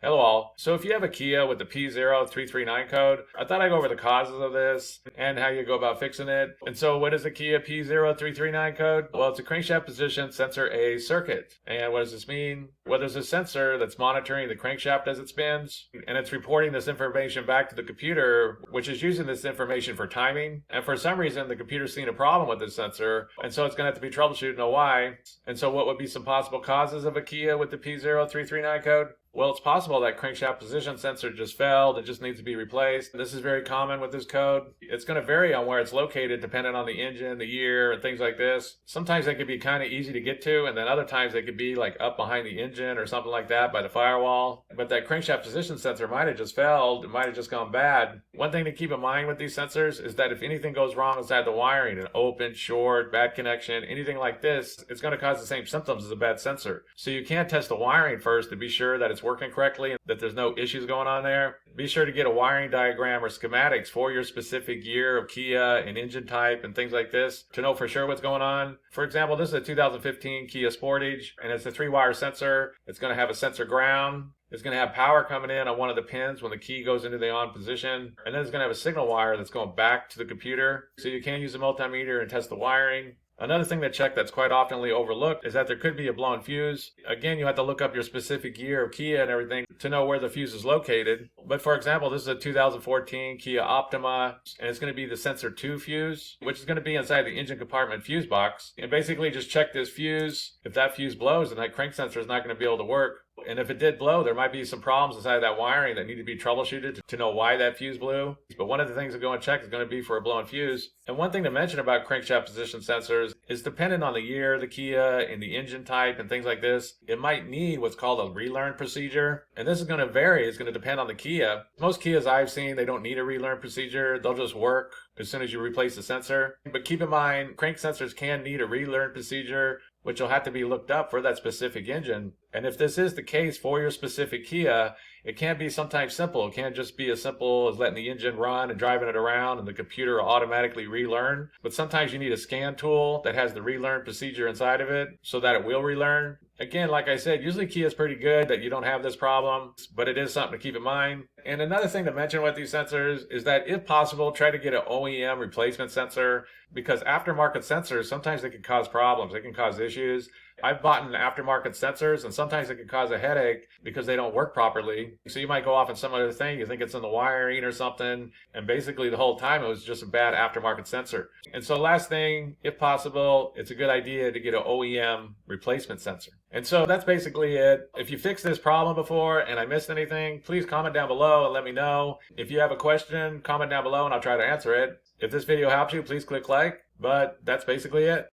Hello all. So if you have a Kia with the P0339 code, I thought I'd go over the causes of this and how you go about fixing it. And so what is the Kia P0339 code? Well, it's a crankshaft position sensor A circuit. And what does this mean? Well, there's a sensor that's monitoring the crankshaft as it spins, and it's reporting this information back to the computer, which is using this information for timing. And for some reason, the computer's seen a problem with this sensor, and so it's going to have to be troubleshooted to know why. And so what would be some possible causes of a Kia with the P0339 code? Well, it's possible that crankshaft position sensor just failed. It just needs to be replaced. This is very common with this code. It's going to vary on where it's located depending on the engine, the year, and things like this. Sometimes they can be kind of easy to get to, and then other times they could be like up behind the engine or something like that by the firewall. But that crankshaft position sensor might have just failed. It might have just gone bad. One thing to keep in mind with these sensors is that if anything goes wrong inside the wiring, an open, short, bad connection, anything like this, it's going to cause the same symptoms as a bad sensor. So you can test the wiring first to be sure that it's working correctly and that there's no issues going on there. Be sure to get a wiring diagram or schematics for your specific year of Kia and engine type and things like this to know for sure what's going on. For example, this is a 2015 Kia Sportage, and it's a 3-wire sensor. It's going to have a sensor ground. It's going to have power coming in on one of the pins when the key goes into the on position. And then it's going to have a signal wire that's going back to the computer. So you can use a multimeter and test the wiring. Another thing to check that's quite oftenly overlooked is that there could be a blown fuse. Again, you have to look up your specific year of Kia and everything to know where the fuse is located. But for example, this is a 2014 Kia Optima, and it's going to be the sensor 2 fuse, which is going to be inside the engine compartment fuse box. And basically just check this fuse. If that fuse blows, then that crank sensor is not going to be able to work. And if it did blow, there might be some problems inside that wiring that need to be troubleshooted to know why that fuse blew. But one of the things to go and check is going to be for a blown fuse. And one thing to mention about crankshaft position sensors is dependent on the year, the Kia, and the engine type and things like this, it might need what's called a relearn procedure. And this is going to vary. It's going to depend on the Kia. Most Kias I've seen, they don't need a relearn procedure. They'll just work as soon as you replace the sensor. But keep in mind, crank sensors can need a relearn procedure, which will have to be looked up for that specific engine. And if this is the case for your specific Kia, it can be sometimes simple. It can't just be as simple as letting the engine run and driving it around and the computer will automatically relearn. But sometimes you need a scan tool that has the relearn procedure inside of it so that it will relearn. Again, like I said, usually Kia is pretty good that you don't have this problem, but it is something to keep in mind. And another thing to mention with these sensors is that if possible, try to get an OEM replacement sensor, because aftermarket sensors, sometimes they can cause problems. They can cause issues. I've bought aftermarket sensors, and sometimes it can cause a headache because they don't work properly. So you might go off on some other thing, you think it's in the wiring or something, and basically the whole time it was just a bad aftermarket sensor. And so last thing, if possible, it's a good idea to get an OEM replacement sensor. And so that's basically it. If you fixed this problem before and I missed anything, please comment down below and let me know. If you have a question, comment down below and I'll try to answer it. If this video helps you, please click like. But that's basically it.